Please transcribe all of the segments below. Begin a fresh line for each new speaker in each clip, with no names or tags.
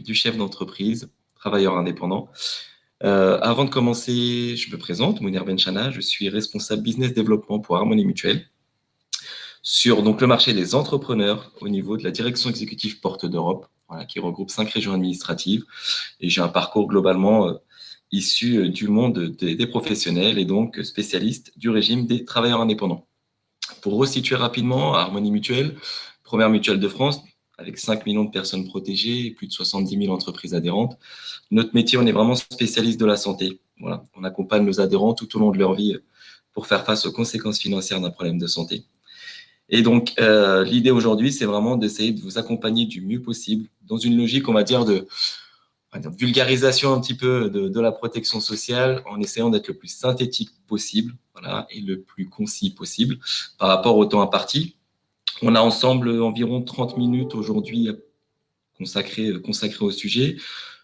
du chef d'entreprise, travailleur indépendant. Avant de commencer, je me présente, Mounir Benchana, je suis responsable business développement pour Harmonie Mutuelle sur donc, le marché des entrepreneurs au niveau de la direction exécutive Porte d'Europe, voilà, qui regroupe 5 régions administratives. Et j'ai un parcours globalement issu du monde des professionnels et donc spécialiste du régime des travailleurs indépendants. Pour resituer rapidement, Harmonie Mutuelle, première mutuelle de France, avec 5 millions de personnes protégées et plus de 70 000 entreprises adhérentes. Notre métier, on est vraiment spécialiste de la santé. Voilà, on accompagne nos adhérents tout au long de leur vie pour faire face aux conséquences financières d'un problème de santé. Et donc, l'idée aujourd'hui, c'est vraiment d'essayer de vous accompagner du mieux possible dans une logique, on va dire, de vulgarisation un petit peu de la protection sociale en essayant d'être le plus synthétique possible, voilà, et le plus concis possible par rapport au temps imparti. On a ensemble environ 30 minutes aujourd'hui consacrées au sujet.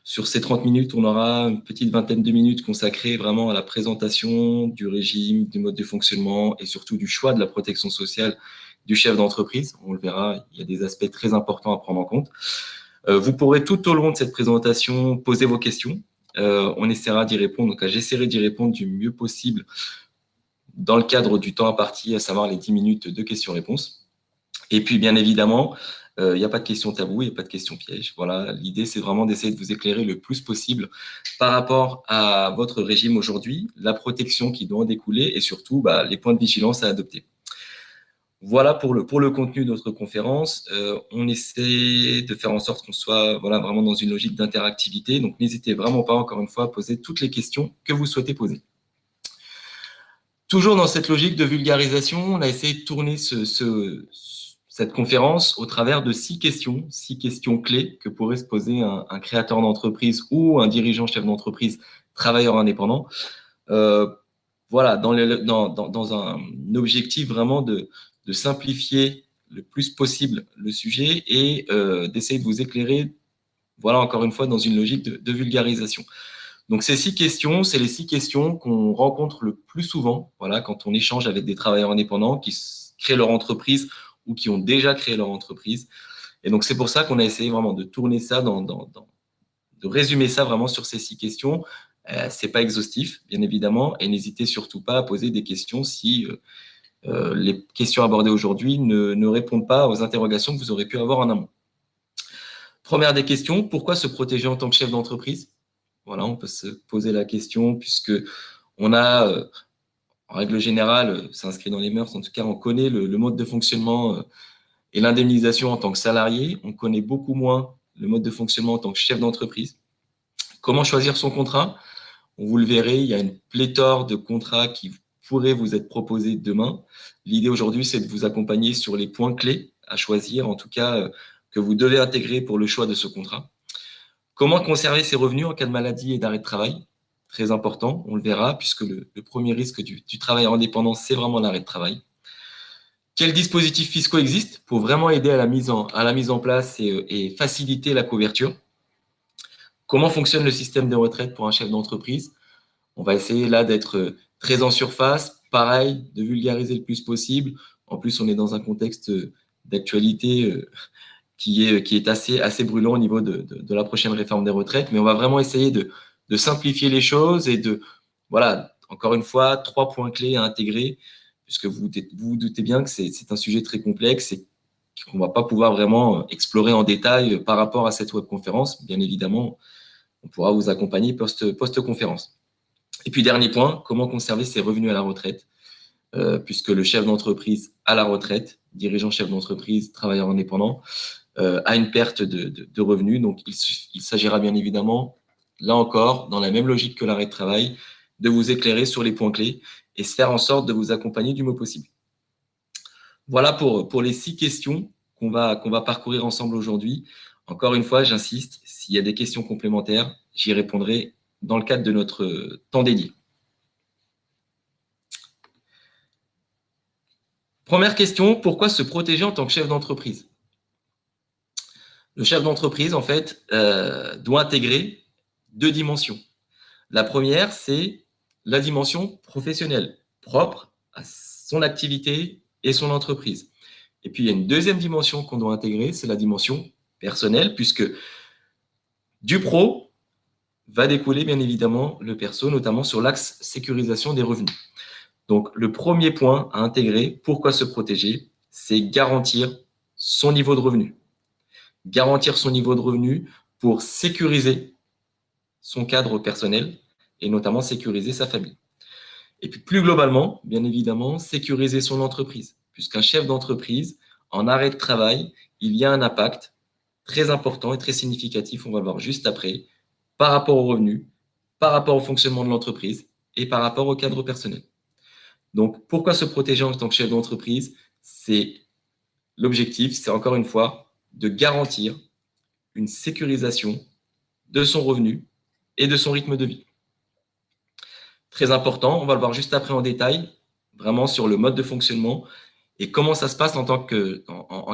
Sur ces 30 minutes, on aura une petite vingtaine de minutes consacrées vraiment à la présentation du régime, du mode de fonctionnement et surtout du choix de la protection sociale du chef d'entreprise. On le verra, il y a des aspects très importants à prendre en compte. Vous pourrez tout au long de cette présentation poser vos questions. On essaiera d'y répondre, donc j'essaierai d'y répondre du mieux possible dans le cadre du temps imparti, à savoir les 10 minutes de questions-réponses. Et puis, bien évidemment, il n'y a pas de questions taboues, il n'y a pas de questions pièges. Voilà, l'idée, c'est vraiment d'essayer de vous éclairer le plus possible par rapport à votre régime aujourd'hui, la protection qui doit en découler et surtout les points de vigilance à adopter. Voilà pour le contenu de notre conférence. On essaie de faire en sorte qu'on soit vraiment dans une logique d'interactivité. Donc, n'hésitez vraiment pas, encore une fois, à poser toutes les questions que vous souhaitez poser. Toujours dans cette logique de vulgarisation, on a essayé de tourner cette conférence au travers de 6 questions clés que pourrait se poser un créateur d'entreprise ou un dirigeant chef d'entreprise travailleur indépendant. Dans un objectif vraiment de simplifier le plus possible le sujet et d'essayer de vous éclairer, encore une fois, dans une logique de vulgarisation. Donc, ces 6 questions, c'est les 6 questions qu'on rencontre le plus souvent quand on échange avec des travailleurs indépendants qui créent leur entreprise ou qui ont déjà créé leur entreprise. Et donc, c'est pour ça qu'on a essayé vraiment de tourner ça, de résumer ça vraiment sur ces 6 questions. C'est pas exhaustif, bien évidemment, et n'hésitez surtout pas à poser des questions si les questions abordées aujourd'hui ne répondent pas aux interrogations que vous aurez pu avoir en amont. Première des questions, pourquoi se protéger en tant que chef d'entreprise ? Voilà, on peut se poser la question puisque on a, en règle générale, c'est inscrit dans les mœurs, en tout cas, on connaît le mode de fonctionnement et l'indemnisation en tant que salarié. On connaît beaucoup moins le mode de fonctionnement en tant que chef d'entreprise. Comment choisir son contrat ? Vous le verrez, il y a une pléthore de contrats qui pourraient vous être proposés demain. L'idée aujourd'hui, c'est de vous accompagner sur les points clés à choisir, en tout cas, que vous devez intégrer pour le choix de ce contrat. Comment conserver ses revenus en cas de maladie et d'arrêt de travail ? Très important, on le verra, puisque le premier risque du travailleur indépendant, c'est vraiment l'arrêt de travail. Quels dispositifs fiscaux existent pour vraiment aider à la mise en place et faciliter la couverture ? Comment fonctionne le système de retraite pour un chef d'entreprise ? On va essayer là d'être très en surface, pareil, de vulgariser le plus possible. En plus, on est dans un contexte d'actualité qui est assez brûlant au niveau de la prochaine réforme des retraites. Mais on va vraiment essayer de simplifier les choses et encore une fois, 3 points clés à intégrer, puisque vous vous doutez bien que c'est un sujet très complexe et qu'on ne va pas pouvoir vraiment explorer en détail par rapport à cette webconférence. Bien évidemment, on pourra vous accompagner post-conférence. Et puis, dernier point, comment conserver ses revenus à la retraite, puisque le chef d'entreprise à la retraite, dirigeant chef d'entreprise, travailleur indépendant, a une perte de revenus. Donc, il s'agira bien évidemment, là encore, dans la même logique que l'arrêt de travail, de vous éclairer sur les points clés et se faire en sorte de vous accompagner du mieux possible. Voilà pour les 6 questions qu'on va parcourir ensemble aujourd'hui. Encore une fois, j'insiste, s'il y a des questions complémentaires, j'y répondrai dans le cadre de notre temps dédié. Première question, pourquoi se protéger en tant que chef d'entreprise ? Le chef d'entreprise, en fait, doit intégrer 2 dimensions. La première, c'est la dimension professionnelle, propre à son activité et son entreprise. Et puis, il y a une deuxième dimension qu'on doit intégrer, c'est la dimension personnelle, puisque Du pro va découler bien évidemment le perso, notamment sur l'axe sécurisation des revenus. Donc, le premier point à intégrer, pourquoi se protéger, c'est garantir son niveau de revenu. Garantir son niveau de revenu pour sécuriser son cadre personnel et notamment sécuriser sa famille. Et puis plus globalement, bien évidemment, sécuriser son entreprise, puisqu'un chef d'entreprise, en arrêt de travail, il y a un impact très important et très significatif, on va le voir juste après, par rapport aux revenus, par rapport au fonctionnement de l'entreprise et par rapport au cadre personnel. Donc, pourquoi se protéger en tant que chef d'entreprise? C'est l'objectif, c'est encore une fois de garantir une sécurisation de son revenu et de son rythme de vie. Très important, on va le voir juste après en détail, vraiment sur le mode de fonctionnement et comment ça se passe en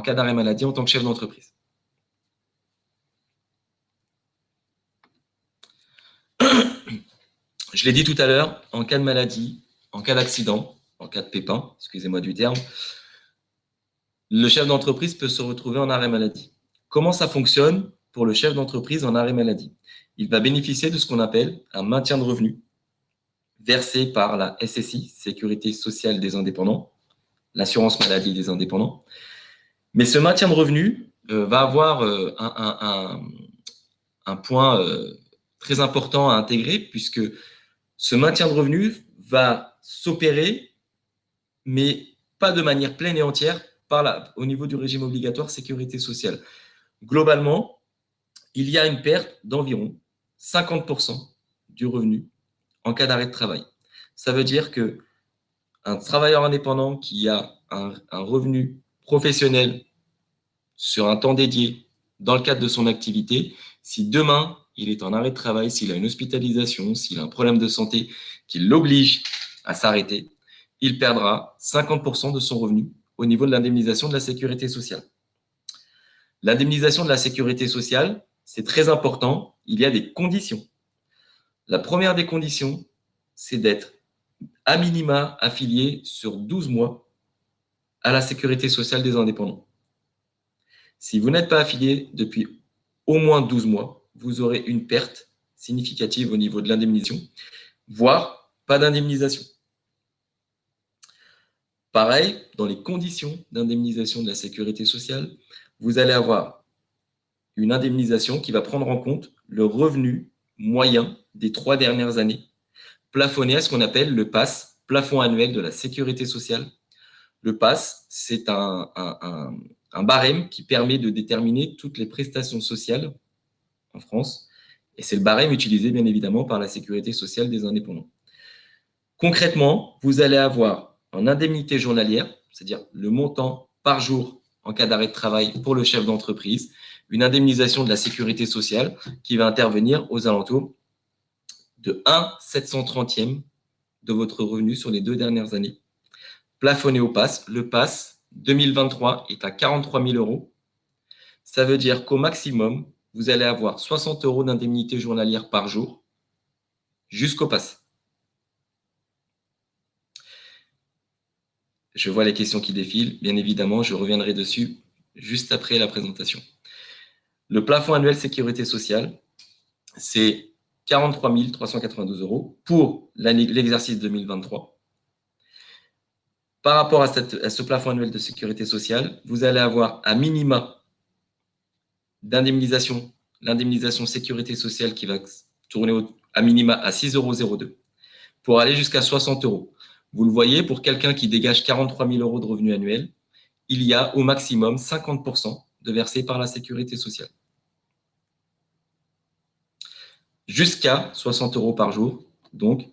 cas d'arrêt maladie en tant que chef d'entreprise. Je l'ai dit tout à l'heure, en cas de maladie, en cas d'accident, en cas de pépin, excusez-moi du terme, le chef d'entreprise peut se retrouver en arrêt maladie. Comment ça fonctionne pour le chef d'entreprise en arrêt maladie? Il va bénéficier de ce qu'on appelle un maintien de revenu versé par la SSI, Sécurité sociale des indépendants, l'assurance maladie des indépendants. Mais ce maintien de revenu va avoir un point très important à intégrer, puisque ce maintien de revenu va s'opérer, mais pas de manière pleine et entière au niveau du régime obligatoire sécurité sociale. Globalement, il y a une perte d'environ 50% du revenu en cas d'arrêt de travail. Ça veut dire qu'un travailleur indépendant qui a un revenu professionnel sur un temps dédié dans le cadre de son activité, si demain il est en arrêt de travail, s'il a une hospitalisation, s'il a un problème de santé qui l'oblige à s'arrêter, il perdra 50% de son revenu au niveau de l'indemnisation de la sécurité sociale. L'indemnisation de la sécurité sociale, c'est très important, il y a des conditions. La première des conditions, c'est d'être à minima affilié sur 12 mois à la sécurité sociale des indépendants. Si vous n'êtes pas affilié depuis au moins 12 mois, vous aurez une perte significative au niveau de l'indemnisation, voire pas d'indemnisation. Pareil, dans les conditions d'indemnisation de la sécurité sociale, vous allez avoir une indemnisation qui va prendre en compte le revenu moyen des 3 dernières années, plafonné à ce qu'on appelle le PAS, plafond annuel de la sécurité sociale. Le PAS, c'est un barème qui permet de déterminer toutes les prestations sociales en France, et c'est le barème utilisé bien évidemment par la sécurité sociale des indépendants. Concrètement, vous allez avoir en indemnité journalière, c'est-à-dire le montant par jour en cas d'arrêt de travail pour le chef d'entreprise, une indemnisation de la sécurité sociale qui va intervenir aux alentours de 1/730e de votre revenu sur les 2 dernières années. Plafonné au PAS, le PAS 2023 est à 43 000 €. Ça veut dire qu'au maximum, vous allez avoir 60 € d'indemnité journalière par jour jusqu'au PAS. Je vois les questions qui défilent. Bien évidemment, je reviendrai dessus juste après la présentation. Le plafond annuel sécurité sociale, c'est 43 392 € pour l'exercice 2023. Par rapport à ce plafond annuel de sécurité sociale, vous allez avoir un minima d'indemnisation, l'indemnisation sécurité sociale qui va tourner à minima à 6,02 € pour aller jusqu'à 60 €. Vous le voyez, pour quelqu'un qui dégage 43 000 € de revenus annuels, il y a au maximum 50% de versés par la sécurité sociale. Jusqu'à 60 € par jour, donc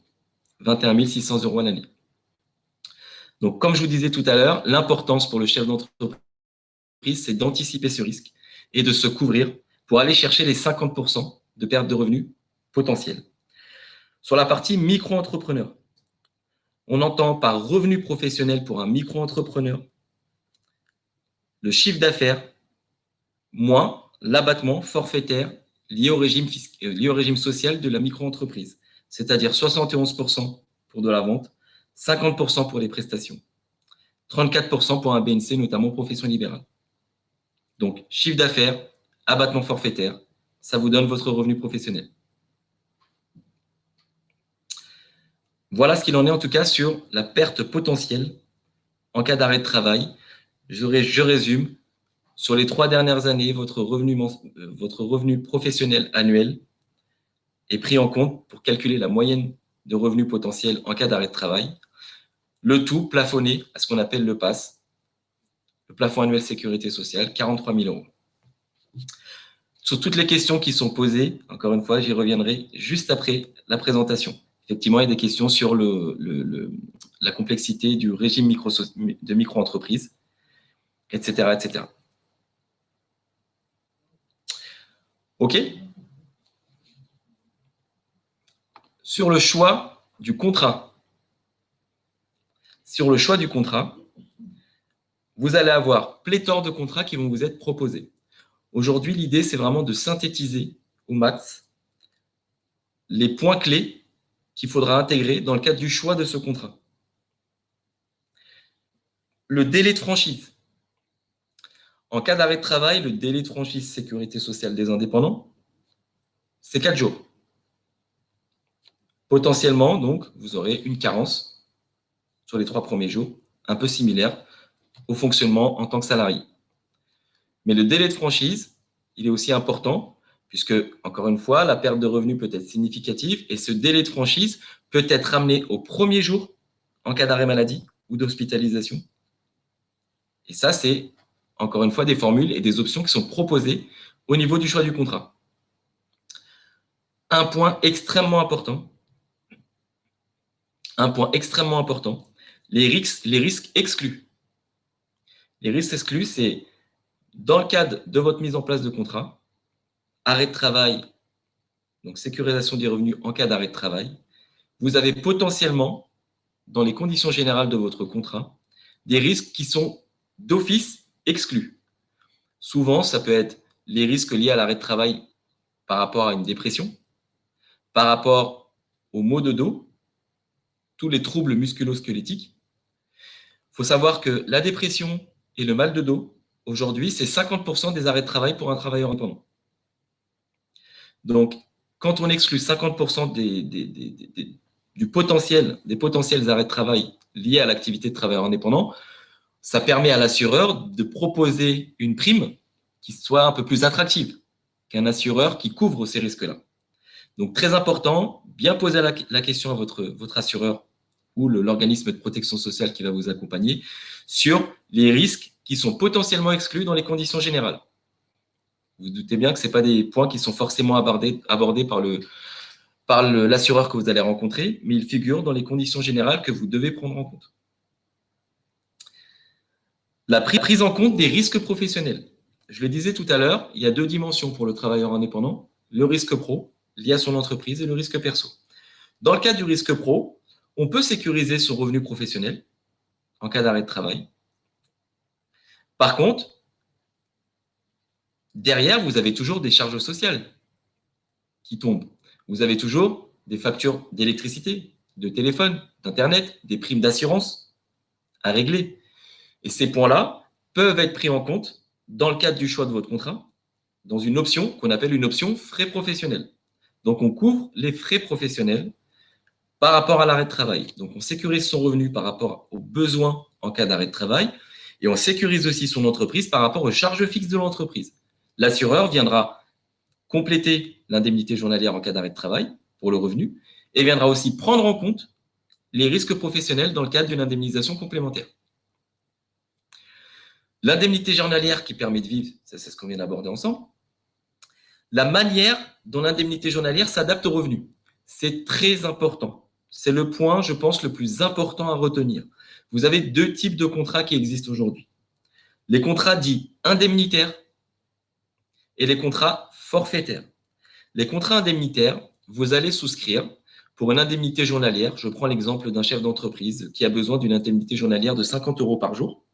21 600 € à l'année. Donc, comme je vous disais tout à l'heure, l'importance pour le chef d'entreprise, c'est d'anticiper ce risque et de se couvrir pour aller chercher les 50% de perte de revenus potentiels. Sur la partie micro-entrepreneur, on entend par revenu professionnel pour un micro-entrepreneur le chiffre d'affaires moins l'abattement forfaitaire lié au régime social de la micro-entreprise, c'est-à-dire 71% pour de la vente, 50% pour les prestations, 34% pour un BNC, notamment profession libérale. Donc, chiffre d'affaires, abattement forfaitaire, ça vous donne votre revenu professionnel. Voilà ce qu'il en est en tout cas sur la perte potentielle en cas d'arrêt de travail. Je résume. Sur les 3 dernières années, votre revenu professionnel annuel est pris en compte pour calculer la moyenne de revenus potentiels en cas d'arrêt de travail. Le tout plafonné à ce qu'on appelle le PASS, le plafond annuel sécurité sociale, 43 000 €. Sur toutes les questions qui sont posées, encore une fois, j'y reviendrai juste après la présentation. Effectivement, il y a des questions sur la complexité du régime de micro-entreprise, etc., etc. OK? Sur le choix du contrat. Sur le choix du contrat, vous allez avoir pléthore de contrats qui vont vous être proposés. Aujourd'hui, l'idée, c'est vraiment de synthétiser au max les points clés qu'il faudra intégrer dans le cadre du choix de ce contrat. Le délai de franchise. En cas d'arrêt de travail, le délai de franchise sécurité sociale des indépendants, c'est 4 jours. Potentiellement, donc, vous aurez une carence sur les 3 premiers jours, un peu similaire au fonctionnement en tant que salarié. Mais le délai de franchise, il est aussi important puisque, encore une fois, la perte de revenus peut être significative et ce délai de franchise peut être ramené au premier jour en cas d'arrêt maladie ou d'hospitalisation. Et ça, c'est, encore une fois, des formules et des options qui sont proposées au niveau du choix du contrat. Un point extrêmement important, les risques exclus. Les risques exclus, c'est dans le cadre de votre mise en place de contrat, arrêt de travail, donc sécurisation des revenus en cas d'arrêt de travail, vous avez potentiellement, dans les conditions générales de votre contrat, des risques qui sont d'office exclus. Souvent, ça peut être les risques liés à l'arrêt de travail par rapport à une dépression, par rapport aux maux de dos, tous les troubles musculo-squelettiques. Il faut savoir que la dépression et le mal de dos, aujourd'hui, c'est 50% des arrêts de travail pour un travailleur indépendant. Donc, quand on exclut 50% des potentiels arrêts de travail liés à l'activité de travailleur indépendant, ça permet à l'assureur de proposer une prime qui soit un peu plus attractive qu'un assureur qui couvre ces risques-là. Donc, très important, bien poser la question à votre assureur ou l'organisme de protection sociale qui va vous accompagner sur les risques qui sont potentiellement exclus dans les conditions générales. Vous vous doutez bien que ce n'est pas des points qui sont forcément abordés par l'assureur que vous allez rencontrer, mais ils figurent dans les conditions générales que vous devez prendre en compte. La prise en compte des risques professionnels. Je le disais tout à l'heure, il y a 2 dimensions pour le travailleur indépendant, le risque pro, lié à son entreprise, et le risque perso. Dans le cas du risque pro, on peut sécuriser son revenu professionnel en cas d'arrêt de travail. Par contre, derrière, vous avez toujours des charges sociales qui tombent. Vous avez toujours des factures d'électricité, de téléphone, d'Internet, des primes d'assurance à régler. Et ces points-là peuvent être pris en compte dans le cadre du choix de votre contrat, dans une option qu'on appelle une option frais professionnels. Donc, on couvre les frais professionnels par rapport à l'arrêt de travail. Donc, on sécurise son revenu par rapport aux besoins en cas d'arrêt de travail et on sécurise aussi son entreprise par rapport aux charges fixes de l'entreprise. L'assureur viendra compléter l'indemnité journalière en cas d'arrêt de travail pour le revenu et viendra aussi prendre en compte les risques professionnels dans le cadre d'une indemnisation complémentaire. L'indemnité journalière qui permet de vivre, ça c'est ce qu'on vient d'aborder ensemble. La manière dont l'indemnité journalière s'adapte au revenu, c'est très important. C'est le point, je pense, le plus important à retenir. Vous avez 2 types de contrats qui existent aujourd'hui. Les contrats dits indemnitaires et les contrats forfaitaires. Les contrats indemnitaires, vous allez souscrire pour une indemnité journalière. Je prends l'exemple d'un chef d'entreprise qui a besoin d'une indemnité journalière de 50 € par jour.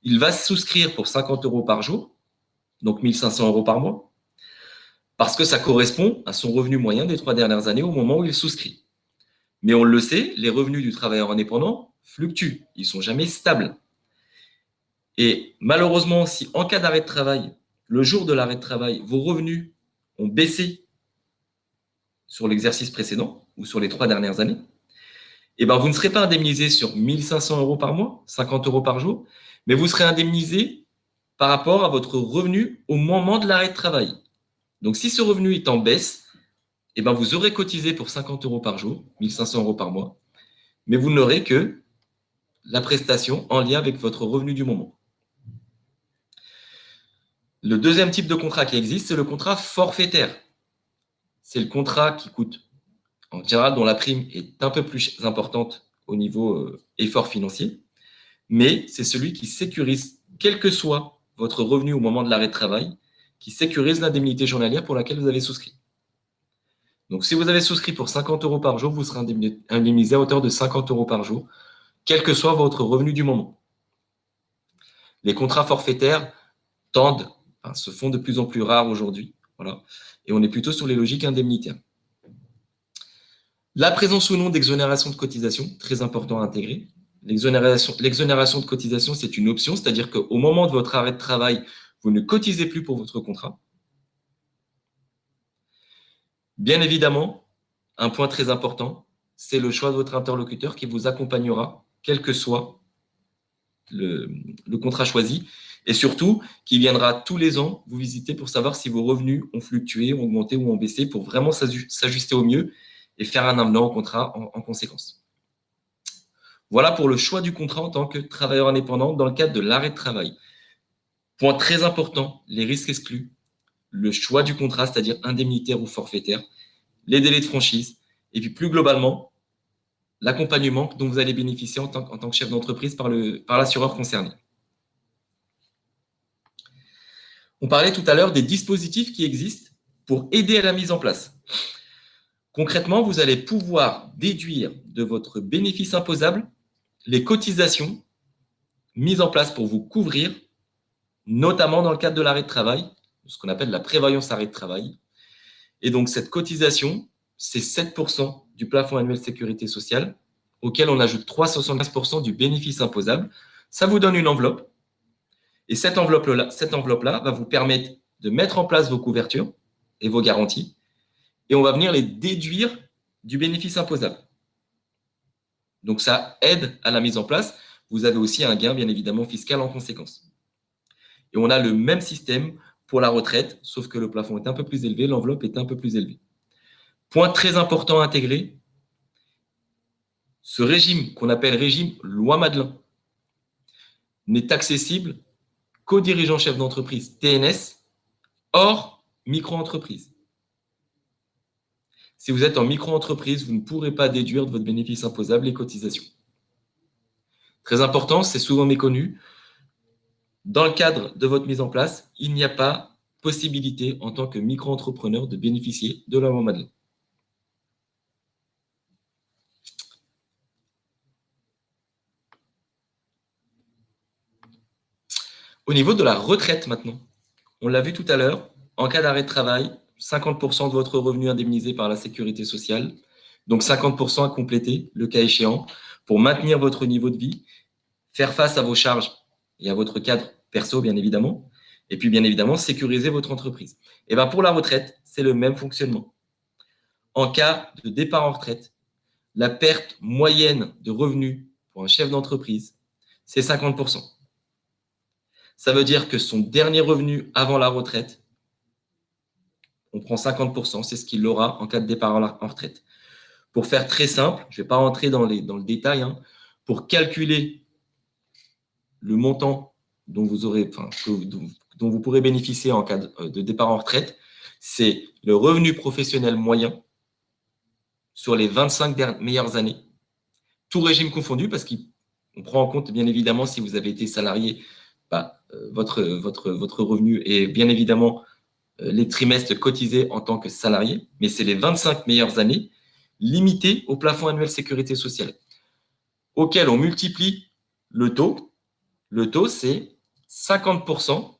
Il va souscrire pour 50 € par jour, donc 1 500 € par mois, parce que ça correspond à son revenu moyen des 3 dernières années au moment où il souscrit. Mais on le sait, les revenus du travailleur indépendant fluctuent, ils ne sont jamais stables. Et malheureusement, si en cas d'arrêt de travail, le jour de l'arrêt de travail, vos revenus ont baissé sur l'exercice précédent ou sur les 3 dernières années, eh ben, vous ne serez pas indemnisé sur 1 500 € par mois, 50 € par jour, mais vous serez indemnisé par rapport à votre revenu au moment de l'arrêt de travail. Donc, si ce revenu est en baisse, eh ben, vous aurez cotisé pour 50 € par jour, 1 500 € par mois, mais vous n'aurez que la prestation en lien avec votre revenu du moment. Le deuxième type de contrat qui existe, c'est le contrat forfaitaire. C'est le contrat qui coûte, en général, dont la prime est un peu plus importante au niveau effort financier, mais c'est celui qui sécurise, quel que soit votre revenu au moment de l'arrêt de travail, qui sécurise l'indemnité journalière pour laquelle vous avez souscrit. Donc, si vous avez souscrit pour 50 € par jour, vous serez indemnisé à hauteur de 50 € par jour, quel que soit votre revenu du moment. Les contrats forfaitaires se font de plus en plus rares aujourd'hui. Voilà. Et on est plutôt sur les logiques indemnitaires. La présence ou non d'exonération de cotisation, très important à intégrer. L'exonération de cotisation, c'est une option, c'est-à-dire qu'au moment de votre arrêt de travail, vous ne cotisez plus pour votre contrat. Bien évidemment, un point très important, c'est le choix de votre interlocuteur qui vous accompagnera, quel que soit le contrat choisi, et surtout qui viendra tous les ans vous visiter pour savoir si vos revenus ont fluctué, ont augmenté ou ont baissé, pour vraiment s'ajuster au mieux et faire un avenant au contrat en conséquence. Voilà pour le choix du contrat en tant que travailleur indépendant dans le cadre de l'arrêt de travail. Point très important, les risques exclus, le choix du contrat, c'est-à-dire indemnitaire ou forfaitaire, les délais de franchise, et puis plus globalement, l'accompagnement dont vous allez bénéficier en tant que chef d'entreprise par l'assureur concerné. On parlait tout à l'heure des dispositifs qui existent pour aider à la mise en place. Concrètement, vous allez pouvoir déduire de votre bénéfice imposable les cotisations mises en place pour vous couvrir, notamment dans le cadre de l'arrêt de travail, ce qu'on appelle la prévoyance arrêt de travail. Et donc, cette cotisation, c'est 7% du plafond annuel sécurité sociale, auquel on ajoute 3,75% du bénéfice imposable. Ça vous donne une enveloppe. Et cette enveloppe-là va vous permettre de mettre en place vos couvertures et vos garanties. Et on va venir les déduire du bénéfice imposable. Donc, ça aide à la mise en place. Vous avez aussi un gain, bien évidemment, fiscal en conséquence. Et on a le même système pour la retraite, sauf que le plafond est un peu plus élevé, l'enveloppe est un peu plus élevée. Point très important à intégrer, ce régime qu'on appelle régime loi Madelin n'est accessible qu'aux dirigeants chefs d'entreprise TNS hors micro-entreprise. Si vous êtes en micro-entreprise, vous ne pourrez pas déduire de votre bénéfice imposable les cotisations. Très important, c'est souvent méconnu. Dans le cadre de votre mise en place, il n'y a pas possibilité en tant que micro-entrepreneur de bénéficier de la loi Madelin. Au niveau de la retraite maintenant, on l'a vu tout à l'heure, en cas d'arrêt de travail, 50% de votre revenu indemnisé par la sécurité sociale, donc 50% à compléter, le cas échéant, pour maintenir votre niveau de vie, faire face à vos charges et à votre cadre perso, bien évidemment, et puis bien évidemment, sécuriser votre entreprise. Et bien pour la retraite, c'est le même fonctionnement. En cas de départ en retraite, la perte moyenne de revenus pour un chef d'entreprise, c'est 50%. Ça veut dire que son dernier revenu avant la retraite, on prend 50%, c'est ce qu'il aura en cas de départ en retraite. Pour faire très simple, je ne vais pas rentrer dans le détail, pour calculer le montant dont vous pourrez bénéficier en cas de départ en retraite, c'est le revenu professionnel moyen sur les 25 meilleures années, tout régime confondu, parce qu'on prend en compte, bien évidemment, si vous avez été salarié, votre revenu est bien évidemment les trimestres cotisés en tant que salarié, mais c'est les 25 meilleures années limitées au plafond annuel sécurité sociale, auquel on multiplie le taux. Le taux, c'est 50%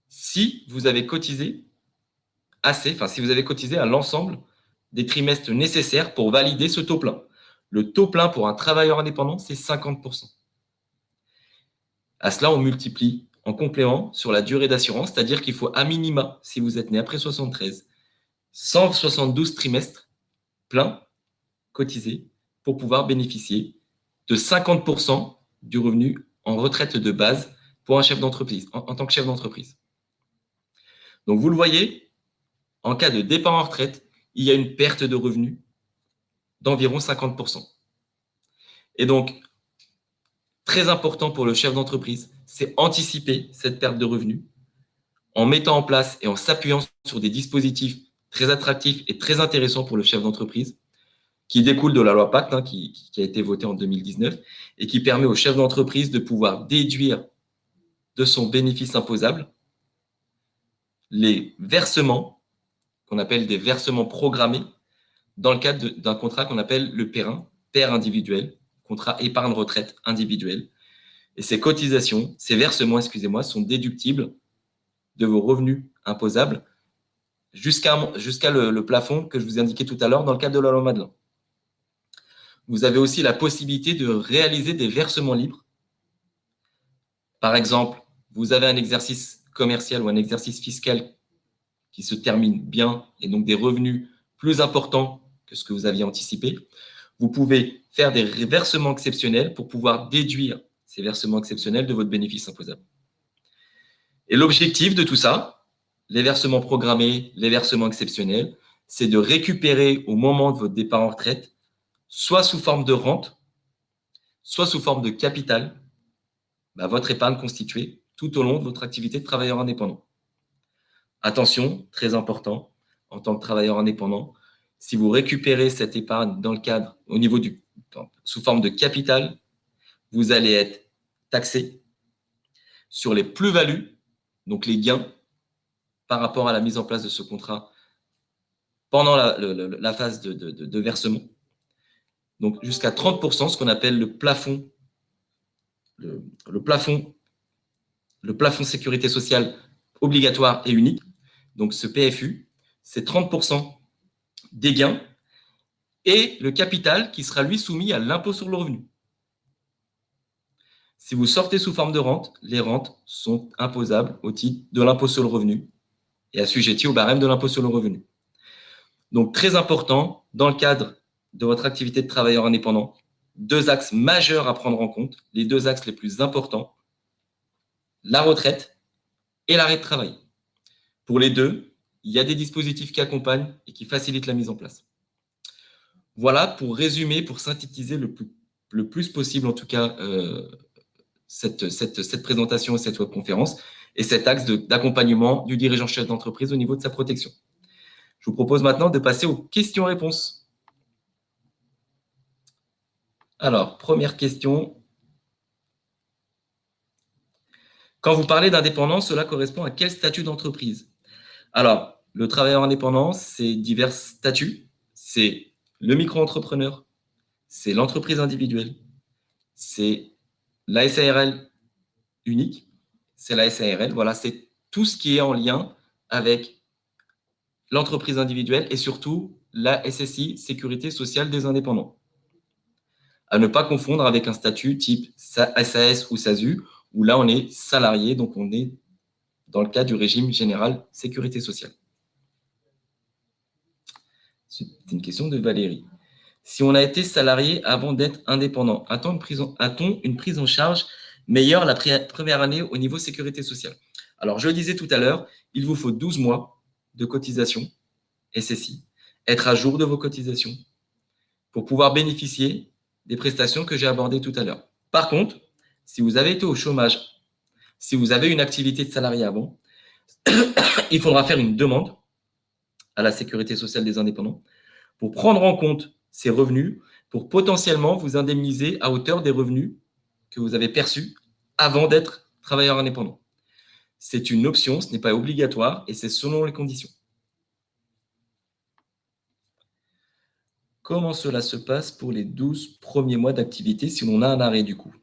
si vous avez cotisé si vous avez cotisé à l'ensemble des trimestres nécessaires pour valider ce taux plein. Le taux plein pour un travailleur indépendant, c'est 50%. À cela, on multiplie en complément sur la durée d'assurance, c'est-à-dire qu'il faut à minima, si vous êtes né après 73, 172 trimestres pleins cotisés pour pouvoir bénéficier de 50% du revenu en retraite de base pour un chef d'entreprise, en tant que chef d'entreprise. Donc, vous le voyez, en cas de départ en retraite, il y a une perte de revenus d'environ 50%. Et donc, très important pour le chef d'entreprise, c'est anticiper cette perte de revenus en mettant en place et en s'appuyant sur des dispositifs très attractifs et très intéressants pour le chef d'entreprise, qui découle de la loi Pacte, qui a été votée en 2019, et qui permet au chef d'entreprise de pouvoir déduire de son bénéfice imposable les versements, qu'on appelle des versements programmés, dans le cadre d'un contrat qu'on appelle le PER individuel, contrat épargne retraite individuel. Et ces cotisations, ces versements, sont déductibles de vos revenus imposables jusqu'à le plafond que je vous ai indiqué tout à l'heure dans le cadre de la loi Madelin. Vous avez aussi la possibilité de réaliser des versements libres. Par exemple, vous avez un exercice commercial ou un exercice fiscal qui se termine bien et donc des revenus plus importants que ce que vous aviez anticipé. Vous pouvez faire des versements exceptionnels pour pouvoir déduire ces versements exceptionnels de votre bénéfice imposable. Et l'objectif de tout ça, les versements programmés, les versements exceptionnels, c'est de récupérer au moment de votre départ en retraite, soit sous forme de rente, soit sous forme de capital, votre épargne constituée tout au long de votre activité de travailleur indépendant. Attention, très important, en tant que travailleur indépendant, si vous récupérez cette épargne dans le cadre, sous forme de capital, vous allez être taxé sur les plus-values, donc les gains par rapport à la mise en place de ce contrat pendant la phase de versement. Donc jusqu'à 30%, ce qu'on appelle le plafond sécurité sociale obligatoire et unique. Donc ce PFU, c'est 30% des gains et le capital qui sera lui soumis à l'impôt sur le revenu. Si vous sortez sous forme de rente, les rentes sont imposables au titre de l'impôt sur le revenu et assujetties au barème de l'impôt sur le revenu. Donc très important, dans le cadre de votre activité de travailleur indépendant, 2 axes majeurs à prendre en compte, les 2 axes les plus importants, la retraite et l'arrêt de travail. Pour les deux, il y a des dispositifs qui accompagnent et qui facilitent la mise en place. Voilà, pour résumer, pour synthétiser le plus possible, en tout cas, cette présentation et cette webconférence et cet axe d'accompagnement du dirigeant chef d'entreprise au niveau de sa protection. Je vous propose maintenant de passer aux questions-réponses. Alors, première question. Quand vous parlez d'indépendance, cela correspond à quel statut d'entreprise? Alors, le travailleur indépendant, c'est divers statuts. C'est le micro-entrepreneur, c'est l'entreprise individuelle, c'est la SARL unique, c'est la SARL. Voilà, c'est tout ce qui est en lien avec l'entreprise individuelle et surtout la SSI, Sécurité sociale des indépendants. À ne pas confondre avec un statut type SAS ou SASU, où là, on est salarié, donc on est dans le cadre du régime général Sécurité sociale. C'est une question de Valérie. Si on a été salarié avant d'être indépendant, a-t-on une prise en charge meilleure la première année au niveau sécurité sociale? Alors, je le disais tout à l'heure, il vous faut 12 mois de cotisation SSI, être à jour de vos cotisations pour pouvoir bénéficier des prestations que j'ai abordées tout à l'heure. Par contre, si vous avez été au chômage, si vous avez une activité de salarié avant, il faudra faire une demande à la sécurité sociale des indépendants pour prendre en compte ces revenus, pour potentiellement vous indemniser à hauteur des revenus que vous avez perçus avant d'être travailleur indépendant. C'est une option, ce n'est pas obligatoire et c'est selon les conditions. Comment cela se passe pour les 12 premiers mois d'activité si l'on a un arrêt du coup?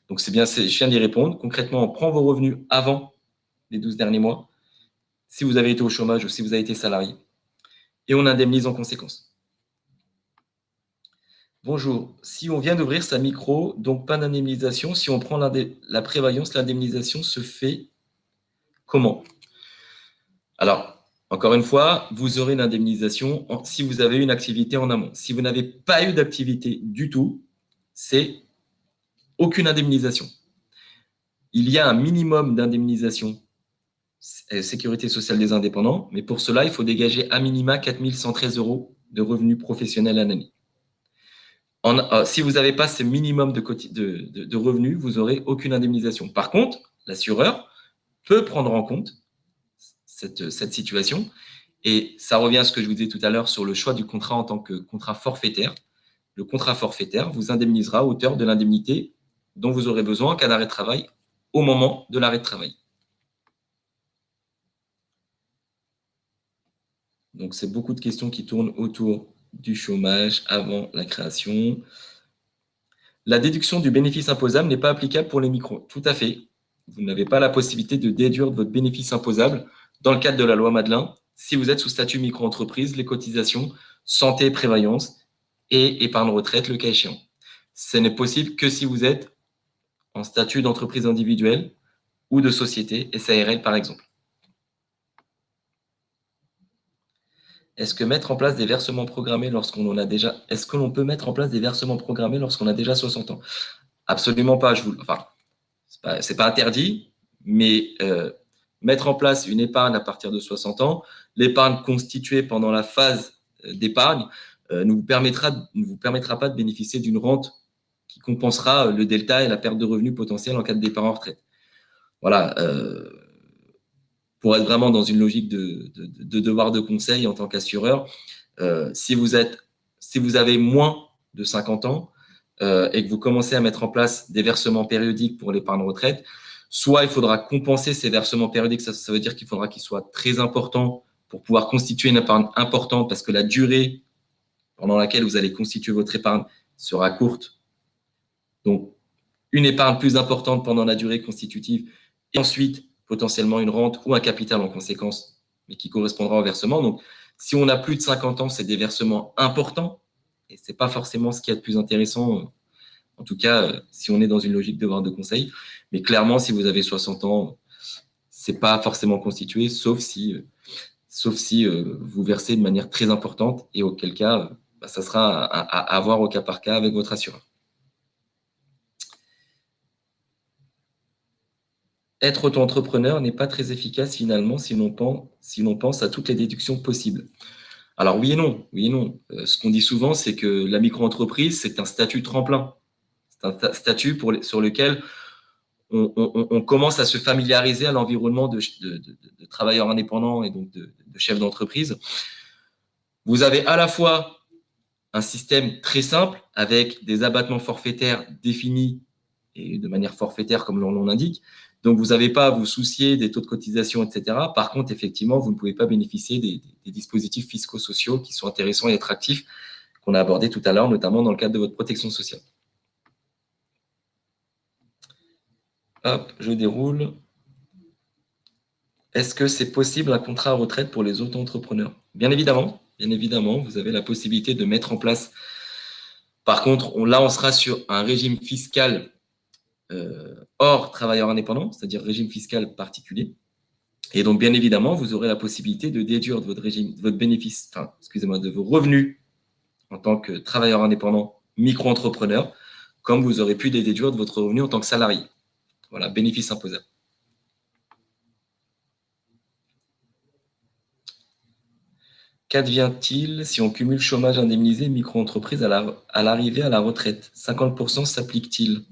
Donc c'est bien, je viens d'y répondre. Concrètement, on prend vos revenus avant les 12 derniers mois, si vous avez été au chômage ou si vous avez été salarié, et on indemnise en conséquence. Bonjour. Si on vient d'ouvrir sa micro, donc pas d'indemnisation. Si on prend la prévoyance, l'indemnisation se fait comment? Alors, encore une fois, vous aurez l'indemnisation si vous avez une activité en amont. Si vous n'avez pas eu d'activité du tout, c'est aucune indemnisation. Il y a un minimum d'indemnisation sécurité sociale des indépendants, mais pour cela, il faut dégager à minima 4 113 € de revenus professionnels à l'année. Si vous n'avez pas ce minimum de revenus, vous n'aurez aucune indemnisation. Par contre, l'assureur peut prendre en compte cette situation. Et ça revient à ce que je vous disais tout à l'heure sur le choix du contrat en tant que contrat forfaitaire. Le contrat forfaitaire vous indemnisera à hauteur de l'indemnité dont vous aurez besoin en cas d'arrêt de travail au moment de l'arrêt de travail. Donc, c'est beaucoup de questions qui tournent autour du chômage avant la création. La déduction du bénéfice imposable n'est pas applicable pour les micros. Tout à fait. Vous n'avez pas la possibilité de déduire de votre bénéfice imposable dans le cadre de la loi Madelin si vous êtes sous statut micro-entreprise, les cotisations, santé, prévoyance et épargne retraite, le cas échéant. Ce n'est possible que si vous êtes en statut d'entreprise individuelle ou de société, SARL par exemple. Est-ce que mettre en place des versements programmés lorsqu'on en a déjà... Est-ce que l'on peut mettre en place des versements programmés lorsqu'on a déjà 60 ans? Absolument pas. Enfin, c'est pas interdit, mais mettre en place une épargne à partir de 60 ans, l'épargne constituée pendant la phase d'épargne ne vous permettra pas de bénéficier d'une rente qui compensera le delta et la perte de revenus potentiels en cas de départ en retraite. Voilà. Pour être vraiment dans une logique de devoir de conseil en tant qu'assureur, si vous avez moins de 50 ans et que vous commencez à mettre en place des versements périodiques pour l'épargne retraite, soit il faudra compenser ces versements périodiques, ça veut dire qu'il faudra qu'ils soient très importants pour pouvoir constituer une épargne importante parce que la durée pendant laquelle vous allez constituer votre épargne sera courte. Donc, une épargne plus importante pendant la durée constitutive et ensuite potentiellement une rente ou un capital en conséquence, mais qui correspondra au versement. Donc, si on a plus de 50 ans, c'est des versements importants et ce n'est pas forcément ce qu'il y a de plus intéressant, en tout cas, si on est dans une logique de devoir de conseil. Mais clairement, si vous avez 60 ans, ce n'est pas forcément constitué, sauf si vous versez de manière très importante et auquel cas, ça sera à voir au cas par cas avec votre assureur. Être auto-entrepreneur n'est pas très efficace finalement si l'on pense à toutes les déductions possibles. Alors oui et non. Ce qu'on dit souvent, c'est que la micro-entreprise, c'est un statut tremplin. C'est un statut sur lequel on commence à se familiariser à l'environnement de travailleurs indépendants et donc de chefs d'entreprise. Vous avez à la fois un système très simple avec des abattements forfaitaires définis et de manière forfaitaire comme l'on l'indique. Donc, vous n'avez pas à vous soucier des taux de cotisation, etc. Par contre, effectivement, vous ne pouvez pas bénéficier des dispositifs fiscaux sociaux qui sont intéressants et attractifs qu'on a abordés tout à l'heure, notamment dans le cadre de votre protection sociale. Hop, je déroule. Est-ce que c'est possible un contrat à retraite pour les auto-entrepreneurs? Bien évidemment, vous avez la possibilité de mettre en place. Par contre, là, on sera sur un régime fiscal hors travailleur indépendant, c'est-à-dire régime fiscal particulier. Et donc, bien évidemment, vous aurez la possibilité de déduire de de vos revenus en tant que travailleur indépendant, micro-entrepreneur, comme vous aurez pu les déduire de votre revenu en tant que salarié. Voilà, bénéfice imposable. Qu'advient-il si on cumule chômage indemnisé et micro-entreprise à l'arrivée à la retraite? 50% s'applique-t-il?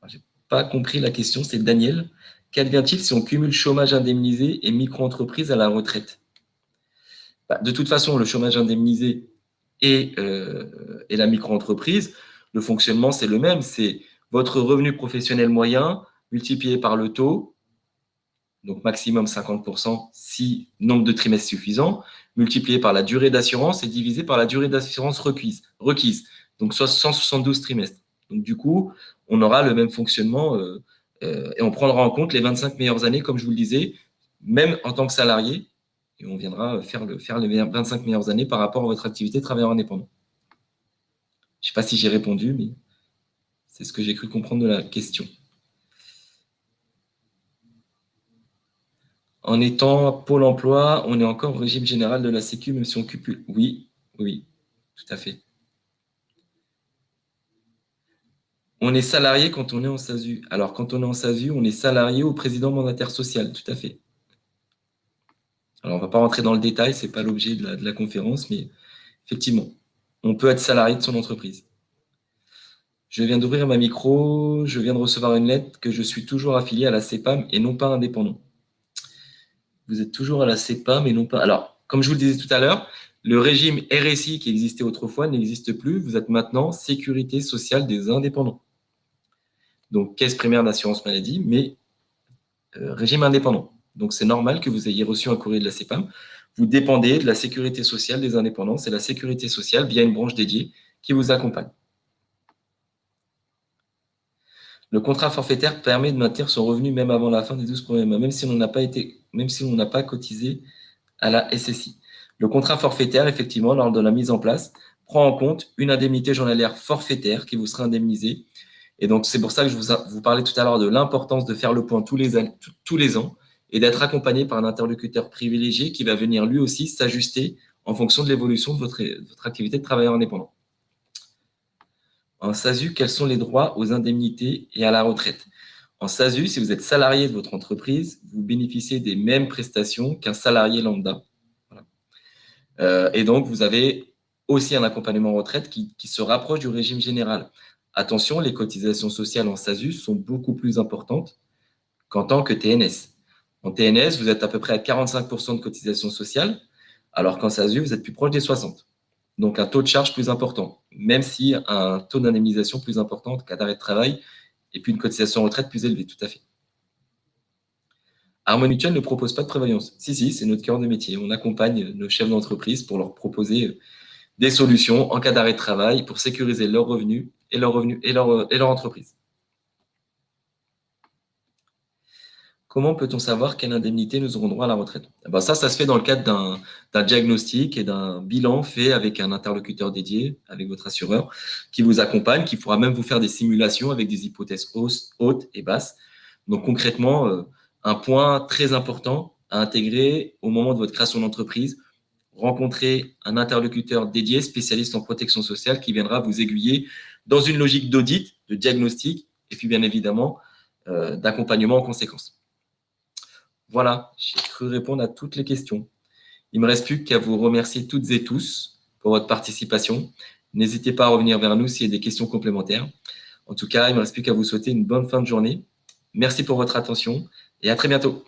Je n'ai pas compris la question, c'est Daniel. Qu'advient-il si on cumule chômage indemnisé et micro-entreprise à la retraite? De toute façon, le chômage indemnisé et la micro-entreprise, le fonctionnement, c'est le même. C'est votre revenu professionnel moyen multiplié par le taux, donc maximum 50% si nombre de trimestres suffisant, multiplié par la durée d'assurance et divisé par la durée d'assurance requise. Donc, soit 172 trimestres. Donc, du coup, on aura le même fonctionnement et on prendra en compte les 25 meilleures années, comme je vous le disais, même en tant que salarié, et on viendra faire les 25 meilleures années par rapport à votre activité de travailleur indépendant. Je ne sais pas si j'ai répondu, mais c'est ce que j'ai cru comprendre de la question. En étant à Pôle emploi, on est encore au régime général de la Sécu, même si on cumule. Oui, oui, tout à fait. On est salarié quand on est en SASU. Alors, quand on est en SASU, on est salarié au président mandataire social, tout à fait. Alors, on ne va pas rentrer dans le détail, ce n'est pas l'objet de la conférence, mais effectivement, on peut être salarié de son entreprise. Je viens d'ouvrir ma micro, je viens de recevoir une lettre que je suis toujours affilié à la CEPAM et non pas indépendant. Vous êtes toujours à la CEPAM et non pas... Alors, comme je vous le disais tout à l'heure, le régime RSI qui existait autrefois n'existe plus. Vous êtes maintenant Sécurité sociale des indépendants. Donc, caisse primaire d'assurance maladie, mais régime indépendant. Donc, c'est normal que vous ayez reçu un courrier de la CEPAM. Vous dépendez de la Sécurité sociale des indépendants. C'est la Sécurité sociale via une branche dédiée qui vous accompagne. Le contrat forfaitaire permet de maintenir son revenu même avant la fin des 12 premiers mois, même si on n'a pas cotisé à la SSI. Le contrat forfaitaire, effectivement, lors de la mise en place, prend en compte une indemnité journalière forfaitaire qui vous sera indemnisée. Et donc, c'est pour ça que je vous parlais tout à l'heure de l'importance de faire le point tous les ans et d'être accompagné par un interlocuteur privilégié qui va venir lui aussi s'ajuster en fonction de l'évolution de votre activité de travailleur indépendant. En SASU, quels sont les droits aux indemnités et à la retraite? En SASU, si vous êtes salarié de votre entreprise, vous bénéficiez des mêmes prestations qu'un salarié lambda. Voilà. Et donc, vous avez aussi un accompagnement retraite qui se rapproche du régime général. Attention, les cotisations sociales en SASU sont beaucoup plus importantes qu'en tant que TNS. En TNS, vous êtes à peu près à 45% de cotisations sociales, alors qu'en SASU, vous êtes plus proche des 60%. Donc, un taux de charge plus important, même si un taux d'indemnisation plus important en cas d'arrêt de travail et puis une cotisation retraite plus élevée, tout à fait. Harmonie Mutuelle ne propose pas de prévoyance. Si, c'est notre cœur de métier. On accompagne nos chefs d'entreprise pour leur proposer des solutions en cas d'arrêt de travail pour sécuriser leurs revenus et leur entreprise. Comment peut-on savoir quelle indemnité nous aurons droit à la retraite? Ça se fait dans le cadre d'un diagnostic et d'un bilan fait avec un interlocuteur dédié, avec votre assureur, qui vous accompagne, qui pourra même vous faire des simulations avec des hypothèses hautes et basses. Donc concrètement, un point très important à intégrer au moment de votre création d'entreprise, rencontrer un interlocuteur dédié, spécialiste en protection sociale, qui viendra vous aiguiller dans une logique d'audit, de diagnostic, et puis bien évidemment d'accompagnement en conséquence. Voilà, j'ai cru répondre à toutes les questions. Il ne me reste plus qu'à vous remercier toutes et tous pour votre participation. N'hésitez pas à revenir vers nous s'il y a des questions complémentaires. En tout cas, il ne me reste plus qu'à vous souhaiter une bonne fin de journée. Merci pour votre attention et à très bientôt.